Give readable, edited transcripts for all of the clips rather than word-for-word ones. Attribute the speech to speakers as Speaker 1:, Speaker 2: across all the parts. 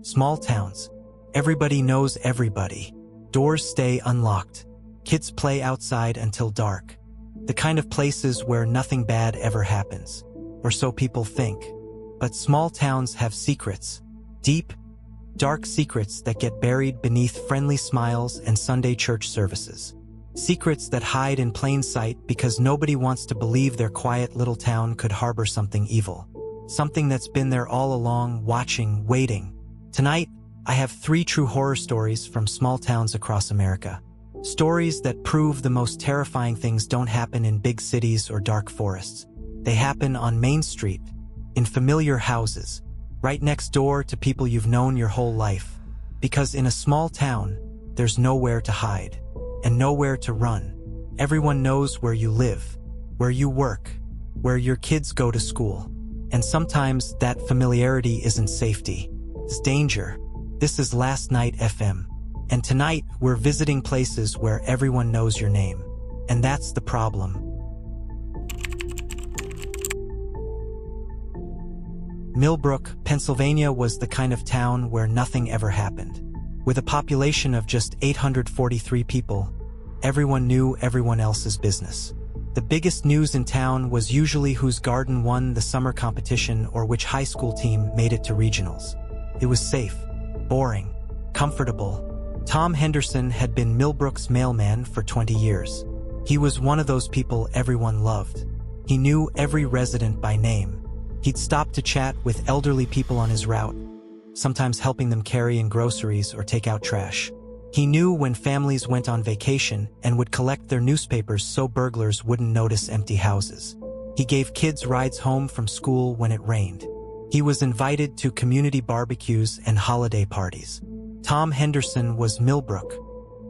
Speaker 1: Small towns. Everybody knows everybody. Doors stay unlocked. Kids play outside until dark. The kind of places where nothing bad ever happens. Or so people think. But small towns have secrets. Deep, dark secrets that get buried beneath friendly smiles and Sunday church services. Secrets that hide in plain sight because nobody wants to believe their quiet little town could harbor something evil. Something that's been there all along, watching, waiting. Tonight, I have 3 true horror stories from small towns across America. Stories that prove the most terrifying things don't happen in big cities or dark forests. They happen on Main Street, in familiar houses, right next door to people you've known your whole life. Because in a small town, there's nowhere to hide. And nowhere to run. Everyone knows where you live, where you work, where your kids go to school. And sometimes that familiarity isn't safety. It's danger. This is LastNightFM. And tonight, we're visiting places where everyone knows your name. And that's the problem. Millbrook, Pennsylvania was the kind of town where nothing ever happened. With a population of just 843 people, everyone knew everyone else's business. The biggest news in town was usually whose garden won the summer competition or which high school team made it to regionals. It was safe, boring, comfortable. Tom Henderson had been Millbrook's mailman for 20 years. He was one of those people everyone loved. He knew every resident by name. He'd stop to chat with elderly people on his route, sometimes helping them carry in groceries or take out trash. He knew when families went on vacation and would collect their newspapers so burglars wouldn't notice empty houses. He gave kids rides home from school when it rained. He was invited to community barbecues and holiday parties. Tom Henderson was Millbrook.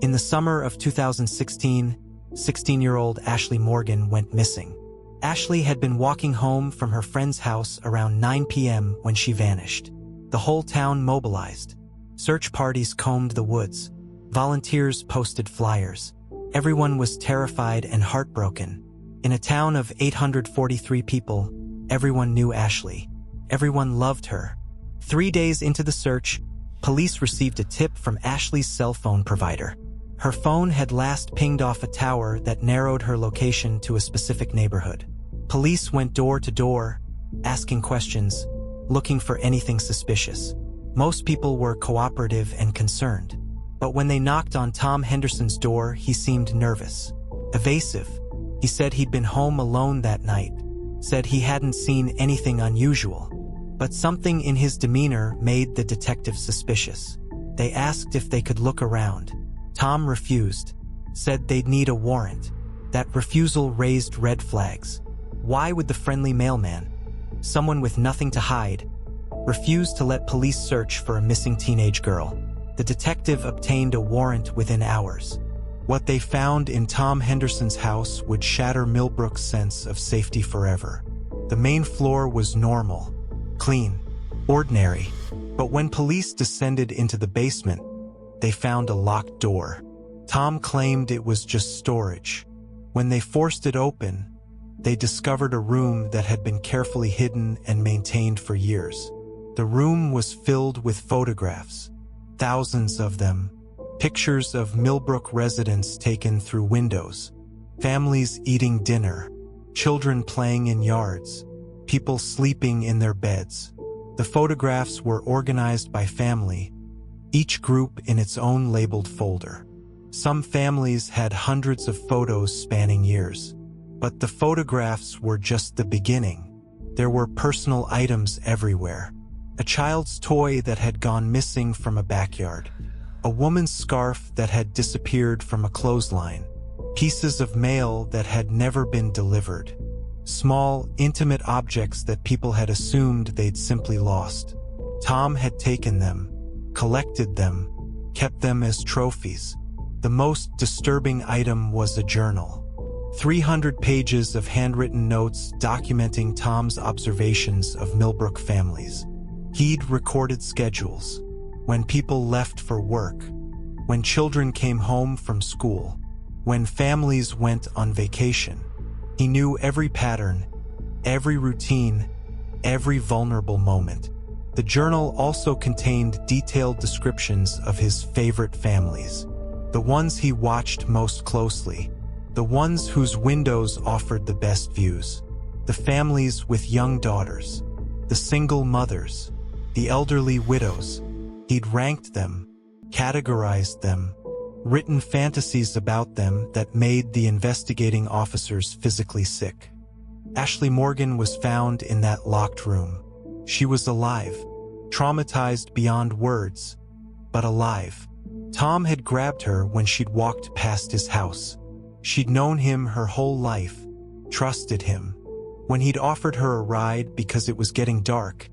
Speaker 1: In the summer of 2016, 16-year-old Ashley Morgan went missing. Ashley had been walking home from her friend's house around 9 p.m. when she vanished. The whole town mobilized. Search parties combed the woods. Volunteers posted flyers. Everyone was terrified and heartbroken. In a town of 843 people, everyone knew Ashley. Everyone loved her. 3 days into the search, police received a tip from Ashley's cell phone provider. Her phone had last pinged off a tower that narrowed her location to a specific neighborhood. Police went door to door, asking questions, looking for anything suspicious. Most people were cooperative and concerned. But when they knocked on Tom Henderson's door, he seemed nervous, evasive. He said he'd been home alone that night, said he hadn't seen anything unusual. But something in his demeanor made the detectives suspicious. They asked if they could look around. Tom refused, said they'd need a warrant. That refusal raised red flags. Why would the friendly mailman, someone with nothing to hide, refuse to let police search for a missing teenage girl? The detective obtained a warrant within hours. What they found in Tom Henderson's house would shatter Millbrook's sense of safety forever. The main floor was normal, clean, ordinary. But when police descended into the basement, they found a locked door. Tom claimed it was just storage. When they forced it open, they discovered a room that had been carefully hidden and maintained for years. The room was filled with photographs, thousands of them, pictures of Millbrook residents taken through windows, families eating dinner, children playing in yards, people sleeping in their beds. The photographs were organized by family, each group in its own labeled folder. Some families had hundreds of photos spanning years. But the photographs were just the beginning. There were personal items everywhere. A child's toy that had gone missing from a backyard. A woman's scarf that had disappeared from a clothesline. Pieces of mail that had never been delivered. Small, intimate objects that people had assumed they'd simply lost. Tom had taken them, collected them, kept them as trophies. The most disturbing item was a journal. 300 pages of handwritten notes documenting Tom's observations of Millbrook families. He'd recorded schedules, when people left for work, when children came home from school, when families went on vacation. He knew every pattern, every routine, every vulnerable moment. The journal also contained detailed descriptions of his favorite families, the ones he watched most closely, the ones whose windows offered the best views, the families with young daughters, the single mothers, the elderly widows. He'd ranked them, categorized them, written fantasies about them that made the investigating officers physically sick. Ashley Morgan was found in that locked room. She was alive, traumatized beyond words, but alive. Tom had grabbed her when she'd walked past his house. She'd known him her whole life, trusted him. When he'd offered her a ride because it was getting dark,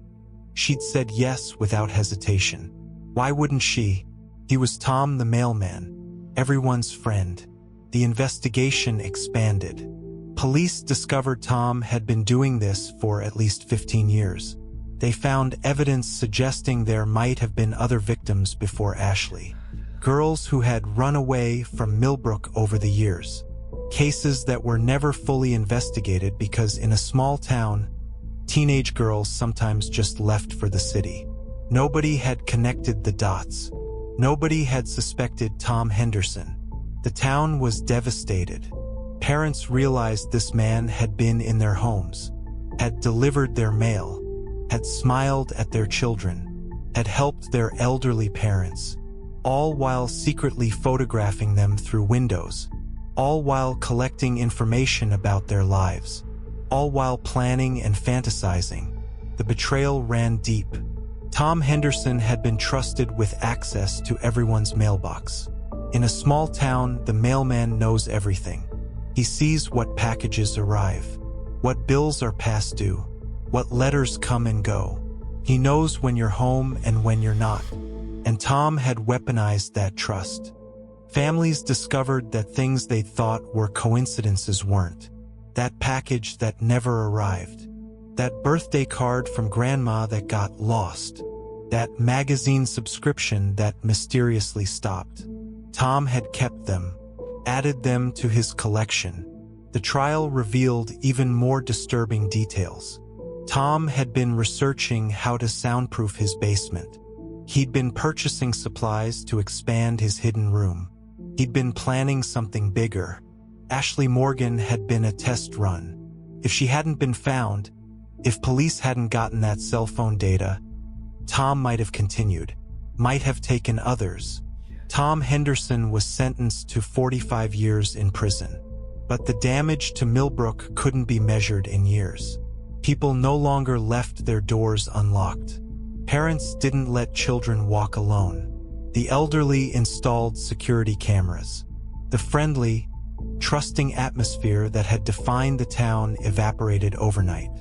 Speaker 1: she'd said yes without hesitation. Why wouldn't she? He was Tom the mailman, everyone's friend. The investigation expanded. Police discovered Tom had been doing this for at least 15 years. They found evidence suggesting there might have been other victims before Ashley. Girls who had run away from Millbrook over the years. Cases that were never fully investigated because in a small town, teenage girls sometimes just left for the city. Nobody had connected the dots. Nobody had suspected Tom Henderson. The town was devastated. Parents realized this man had been in their homes, had delivered their mail, had smiled at their children, had helped their elderly parents, all while secretly photographing them through windows, all while collecting information about their lives, all while planning and fantasizing. The betrayal ran deep. Tom Henderson had been trusted with access to everyone's mailbox. In a small town, the mailman knows everything. He sees what packages arrive, what bills are past due, what letters come and go. He knows when you're home and when you're not. And Tom had weaponized that trust. Families discovered that things they thought were coincidences weren't. That package that never arrived. That birthday card from grandma that got lost. That magazine subscription that mysteriously stopped. Tom had kept them, added them to his collection. The trial revealed even more disturbing details. Tom had been researching how to soundproof his basement. He'd been purchasing supplies to expand his hidden room. He'd been planning something bigger. Ashley Morgan had been a test run. If she hadn't been found, if police hadn't gotten that cell phone data, Tom might have continued, might have taken others. Tom Henderson was sentenced to 45 years in prison. But the damage to Millbrook couldn't be measured in years. People no longer left their doors unlocked. Parents didn't let children walk alone. The elderly installed security cameras. The friendly, trusting atmosphere that had defined the town evaporated overnight.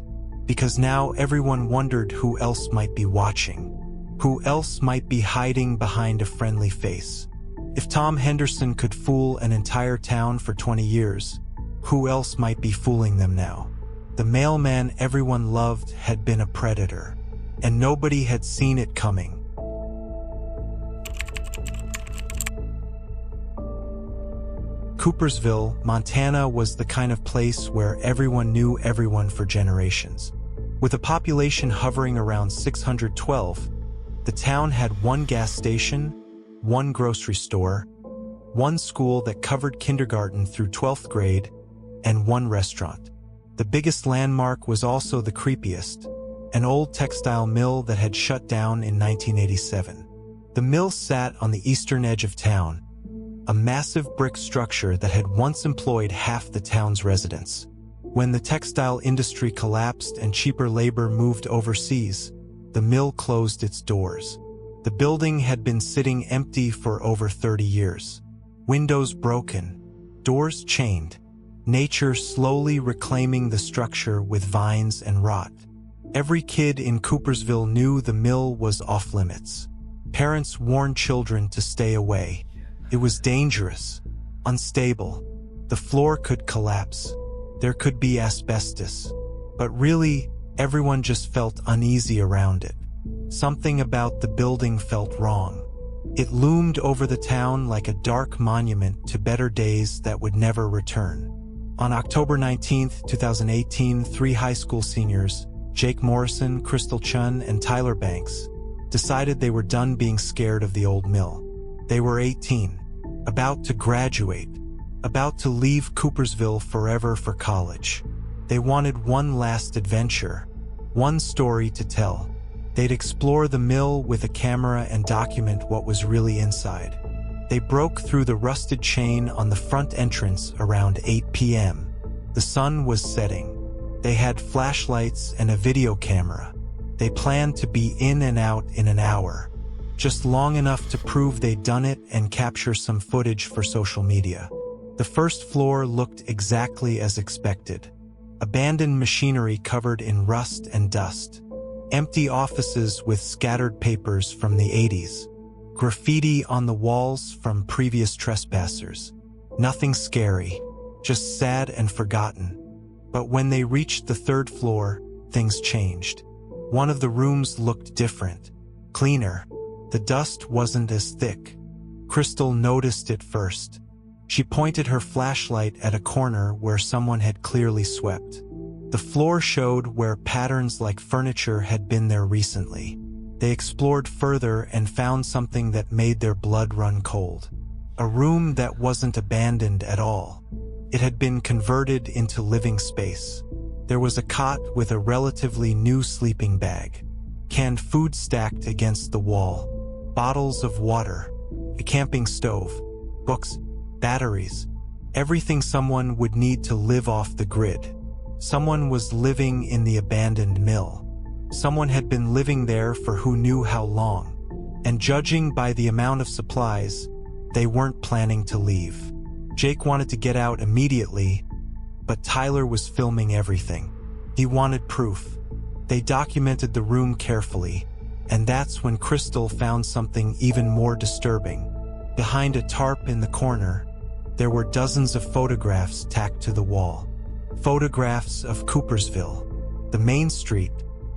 Speaker 1: Because now everyone wondered who else might be watching. Who else might be hiding behind a friendly face? If Tom Henderson could fool an entire town for 20 years, who else might be fooling them now? The mailman everyone loved had been a predator, and nobody had seen it coming. Coopersville, Montana was the kind of place where everyone knew everyone for generations. With a population hovering around 612, the town had one gas station, one grocery store, one school that covered kindergarten through 12th grade, and one restaurant. The biggest landmark was also the creepiest, an old textile mill that had shut down in 1987. The mill sat on the eastern edge of town, a massive brick structure that had once employed half the town's residents. When the textile industry collapsed and cheaper labor moved overseas, the mill closed its doors. The building had been sitting empty for over 30 years. Windows broken, doors chained, nature slowly reclaiming the structure with vines and rot. Every kid in Coopersville knew the mill was off limits. Parents warned children to stay away. It was dangerous, unstable. The floor could collapse. There could be asbestos. But really, everyone just felt uneasy around it. Something about the building felt wrong. It loomed over the town like a dark monument to better days that would never return. On October 19, 2018, 3 high school seniors, Jake Morrison, Crystal Chun, and Tyler Banks, decided they were done being scared of the old mill. They were 18, about to graduate, about to leave Coopersville forever for college. They wanted one last adventure, one story to tell. They'd explore the mill with a camera and document what was really inside. They broke through the rusted chain on the front entrance around 8 p.m. The sun was setting. They had flashlights and a video camera. They planned to be in and out in an hour, just long enough to prove they'd done it and capture some footage for social media. The first floor looked exactly as expected. Abandoned machinery covered in rust and dust. Empty offices with scattered papers from the 80s. Graffiti on the walls from previous trespassers. Nothing scary, just sad and forgotten. But when they reached the third floor, things changed. One of the rooms looked different, cleaner. The dust wasn't as thick. Crystal noticed it first. She pointed her flashlight at a corner where someone had clearly swept. The floor showed where patterns like furniture had been there recently. They explored further and found something that made their blood run cold. A room that wasn't abandoned at all. It had been converted into living space. There was a cot with a relatively new sleeping bag. Canned food stacked against the wall. Bottles of water. A camping stove. Books. Batteries. Everything someone would need to live off the grid. Someone was living in the abandoned mill. Someone had been living there for who knew how long. And judging by the amount of supplies, they weren't planning to leave. Jake wanted to get out immediately, but Tyler was filming everything. He wanted proof. They documented the room carefully, and that's when Crystal found something even more disturbing. Behind a tarp in the corner, there were dozens of photographs tacked to the wall. Photographs of Coopersville, the main street,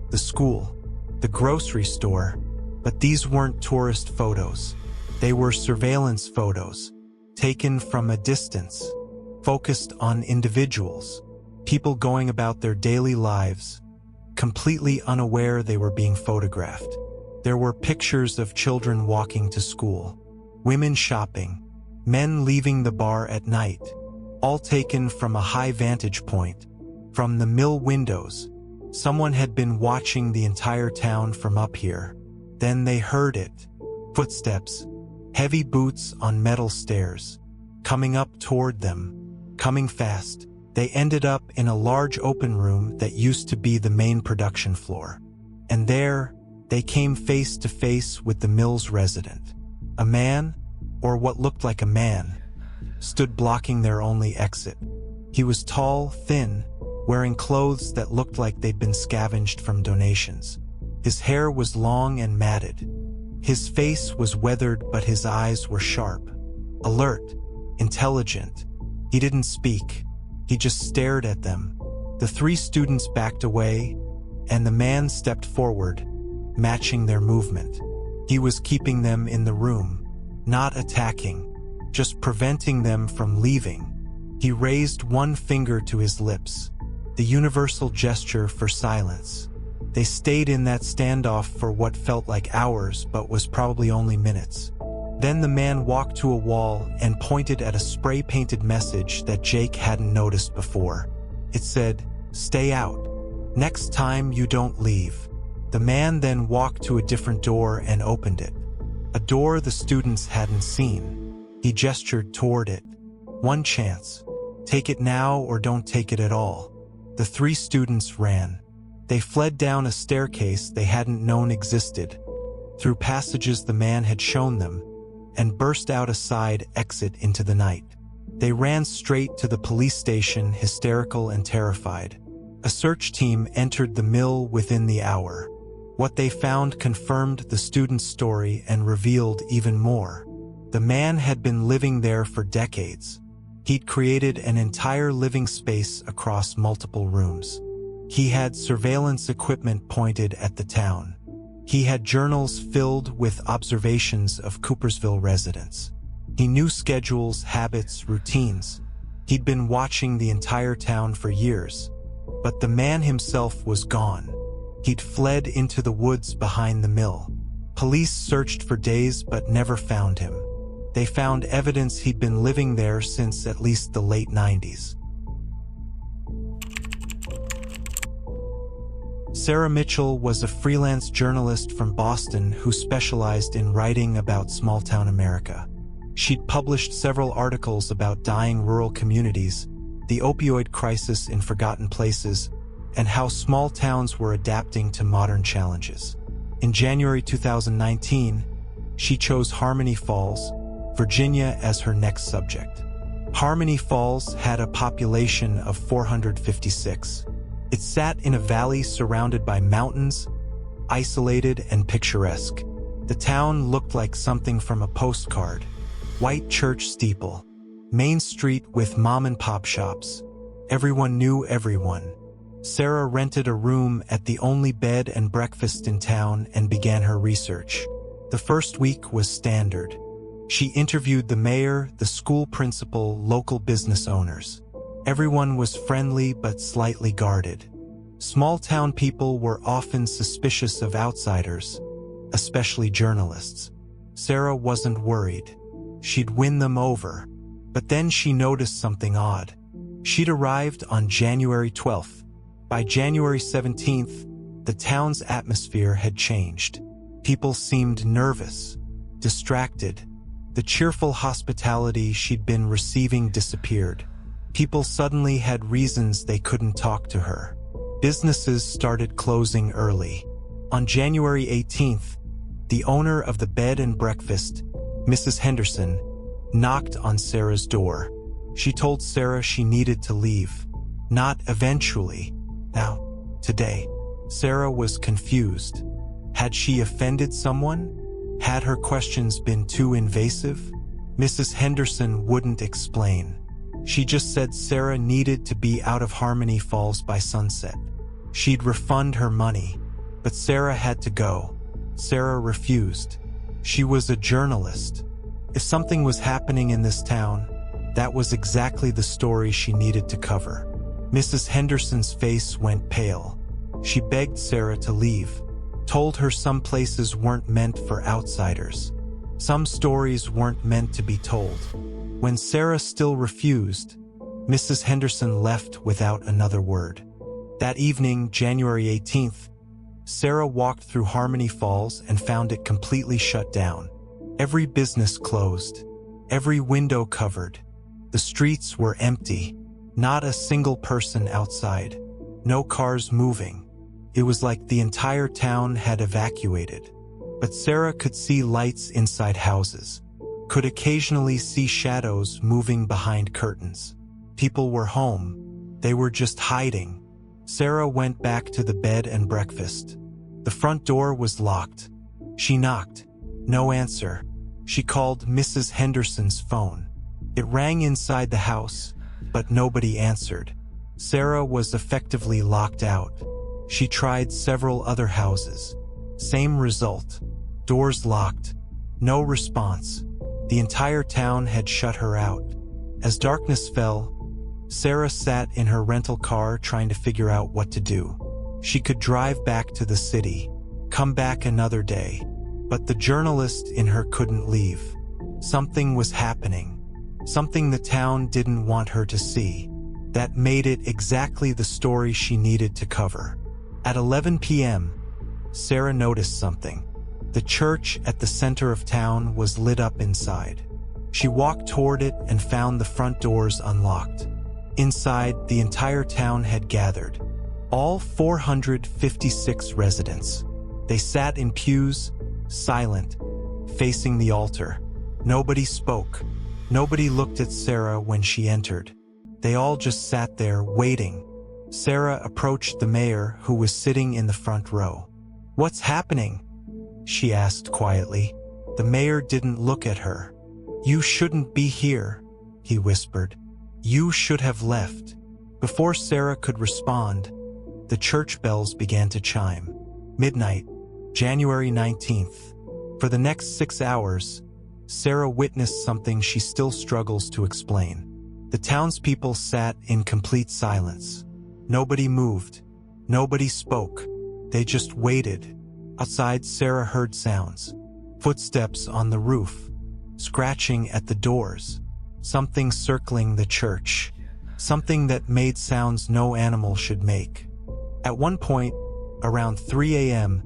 Speaker 1: the school, the grocery store, but these weren't tourist photos. They were surveillance photos, taken from a distance, focused on individuals, people going about their daily lives, completely unaware they were being photographed. There were pictures of children walking to school, women shopping, men leaving the bar at night, all taken from a high vantage point. From the mill windows, someone had been watching the entire town from up here. Then they heard it. Footsteps, heavy boots on metal stairs, coming up toward them, coming fast. They ended up in a large open room that used to be the main production floor. And there, they came face to face with the mill's resident. A man, or what looked like a man, stood blocking their only exit. He was tall, thin, wearing clothes that looked like they'd been scavenged from donations. His hair was long and matted. His face was weathered, but his eyes were sharp, alert, intelligent. He didn't speak. He just stared at them. The three students backed away, and the man stepped forward, matching their movement. He was keeping them in the room, not attacking, just preventing them from leaving. He raised one finger to his lips, the universal gesture for silence. They stayed in that standoff for what felt like hours but was probably only minutes. Then the man walked to a wall and pointed at a spray-painted message that Jake hadn't noticed before. It said, "Stay out. Next time you don't leave." The man then walked to a different door and opened it. A door the students hadn't seen. He gestured toward it. One chance. Take it now or don't take it at all. The three students ran. They fled down a staircase they hadn't known existed, through passages the man had shown them, and burst out a side exit into the night. They ran straight to the police station, hysterical and terrified. A search team entered the mill within the hour. What they found confirmed the student's story and revealed even more. The man had been living there for decades. He'd created an entire living space across multiple rooms. He had surveillance equipment pointed at the town. He had journals filled with observations of Coopersville residents. He knew schedules, habits, routines. He'd been watching the entire town for years. But the man himself was gone. He'd fled into the woods behind the mill. Police searched for days but never found him. They found evidence he'd been living there since at least the late 90s. Sarah Mitchell was a freelance journalist from Boston who specialized in writing about small-town America. She'd published several articles about dying rural communities, the opioid crisis in forgotten places, and how small towns were adapting to modern challenges. In January 2019, she chose Harmony Falls, Virginia as her next subject. Harmony Falls had a population of 456. It sat in a valley surrounded by mountains, isolated and picturesque. The town looked like something from a postcard. White church steeple, main street with mom-and-pop shops. Everyone knew everyone. Sarah rented a room at the only bed and breakfast in town and began her research. The first week was standard. She interviewed the mayor, the school principal, local business owners. Everyone was friendly but slightly guarded. Small-town people were often suspicious of outsiders, especially journalists. Sarah wasn't worried. She'd win them over. But then she noticed something odd. She'd arrived on January 12th. By January 17th, the town's atmosphere had changed. People seemed nervous, distracted. The cheerful hospitality she'd been receiving disappeared. People suddenly had reasons they couldn't talk to her. Businesses started closing early. On January 18th, the owner of the bed and breakfast, Mrs. Henderson, knocked on Sarah's door. She told Sarah she needed to leave. Not eventually. Now, today. Sarah was confused. Had she offended someone? Had her questions been too invasive? Mrs. Henderson wouldn't explain. She just said Sarah needed to be out of Harmony Falls by sunset. She'd refund her money, but Sarah had to go. Sarah refused. She was a journalist. If something was happening in this town, that was exactly the story she needed to cover. Mrs. Henderson's face went pale. She begged Sarah to leave, told her some places weren't meant for outsiders. Some stories weren't meant to be told. When Sarah still refused, Mrs. Henderson left without another word. That evening, January 18th, Sarah walked through Harmony Falls and found it completely shut down. Every business closed, every window covered. The streets were empty, not a single person outside, no cars moving. It was like the entire town had evacuated. But Sarah could see lights inside houses, could occasionally see shadows moving behind curtains. People were home. They were just hiding. Sarah went back to the bed and breakfast. The front door was locked. She knocked. No answer. She called Mrs. Henderson's phone. It rang inside the house, but nobody answered. Sarah was effectively locked out. She tried several other houses. Same result. Doors locked. No response. The entire town had shut her out. As darkness fell, Sarah sat in her rental car trying to figure out what to do. She could drive back to the city, come back another day, but the journalist in her couldn't leave. Something was happening. Something the town didn't want her to see. That made it exactly the story she needed to cover. At 11 p.m., Sarah noticed something. The church at the center of town was lit up inside. She walked toward it and found the front doors unlocked. Inside, the entire town had gathered. All 456 residents. They sat in pews, silent, facing the altar. Nobody spoke. Nobody looked at Sarah when she entered. They all just sat there, waiting. Sarah approached the mayor, who was sitting in the front row. "What's happening?" she asked quietly. The mayor didn't look at her. "You shouldn't be here," he whispered. "You should have left." Before Sarah could respond, the church bells began to chime. Midnight, January 19th. For the next 6 hours, Sarah witnessed something she still struggles to explain. The townspeople sat in complete silence. Nobody moved. Nobody spoke. They just waited. Outside, Sarah heard sounds. Footsteps on the roof, scratching at the doors, something circling the church, something that made sounds no animal should make. At one point, around 3 a.m.,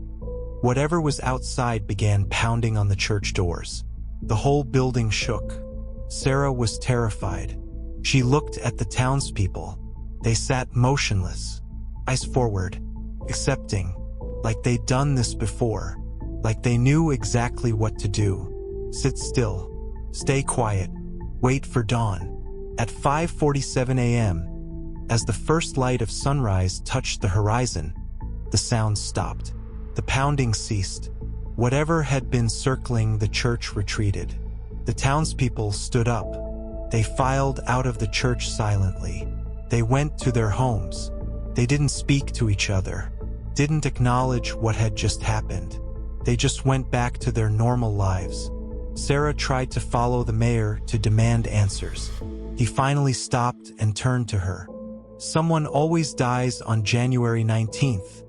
Speaker 1: whatever was outside began pounding on the church doors. The whole building shook. Sarah was terrified. She looked at the townspeople. They sat motionless, eyes forward, accepting, like they'd done this before, like they knew exactly what to do. Sit still, stay quiet, wait for dawn. At 5:47 a.m., as the first light of sunrise touched the horizon, the sound stopped. The pounding ceased. Whatever had been circling the church retreated. The townspeople stood up. They filed out of the church silently. They went to their homes. They didn't speak to each other, didn't acknowledge what had just happened. They just went back to their normal lives. Sarah tried to follow the mayor to demand answers. He finally stopped and turned to her. "Someone always dies on January 19th,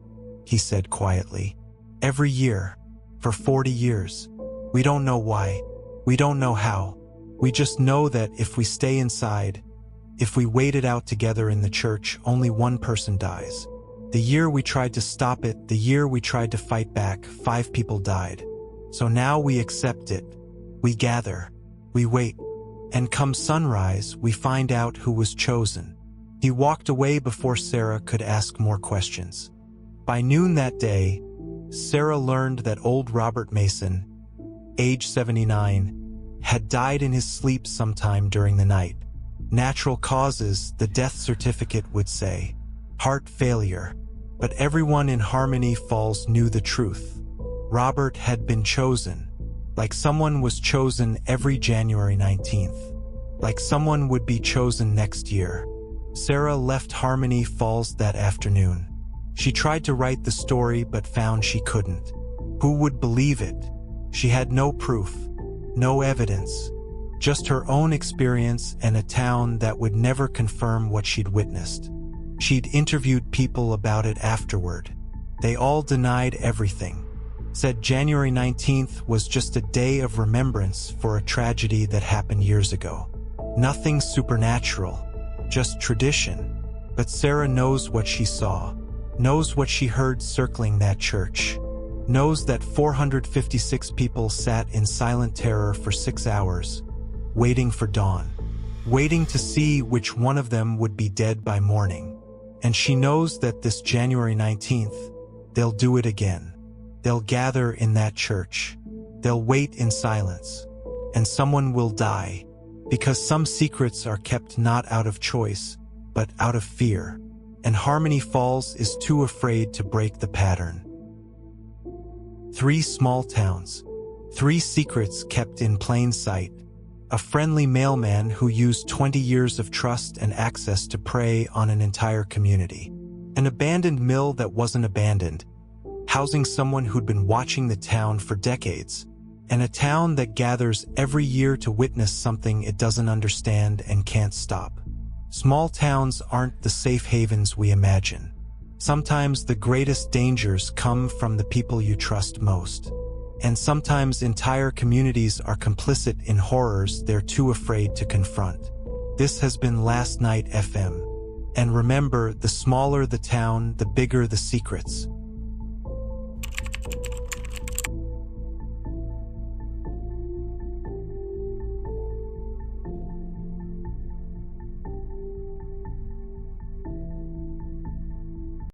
Speaker 1: he said quietly. "Every year, for 40 years. We don't know why. We don't know how. We just know that if we stay inside, if we wait it out together in the church, only one person dies. The year we tried to stop it, the year we tried to fight back, 5 people died. So now we accept it. We gather. We wait. And come sunrise, we find out who was chosen." He walked away before Sarah could ask more questions. By noon that day, Sarah learned that old Robert Mason, age 79, had died in his sleep sometime during the night. Natural causes, the death certificate would say. Heart failure. But everyone in Harmony Falls knew the truth. Robert had been chosen, like someone was chosen every January 19th. Like someone would be chosen next year. Sarah left Harmony Falls that afternoon. She tried to write the story but found she couldn't. Who would believe it? She had no proof, no evidence, just her own experience and a town that would never confirm what she'd witnessed. She'd interviewed people about it afterward. They all denied everything, said January 19th was just a day of remembrance for a tragedy that happened years ago. Nothing supernatural, just tradition. But Sarah knows what she saw, knows what she heard circling that church, knows that 456 people sat in silent terror for 6 hours, waiting for dawn, waiting to see which one of them would be dead by morning. And she knows that this January 19th, they'll do it again. They'll gather in that church. They'll wait in silence. And someone will die, because some secrets are kept not out of choice, but out of fear. And Harmony Falls is too afraid to break the pattern. 3 small towns, 3 secrets kept in plain sight. A friendly mailman who used 20 years of trust and access to prey on an entire community. An abandoned mill that wasn't abandoned, housing someone who'd been watching the town for decades. And a town that gathers every year to witness something it doesn't understand and can't stop. Small towns aren't the safe havens we imagine. Sometimes the greatest dangers come from the people you trust most. And sometimes entire communities are complicit in horrors they're too afraid to confront. This has been Last Night FM. And remember, the smaller the town, the bigger the secrets.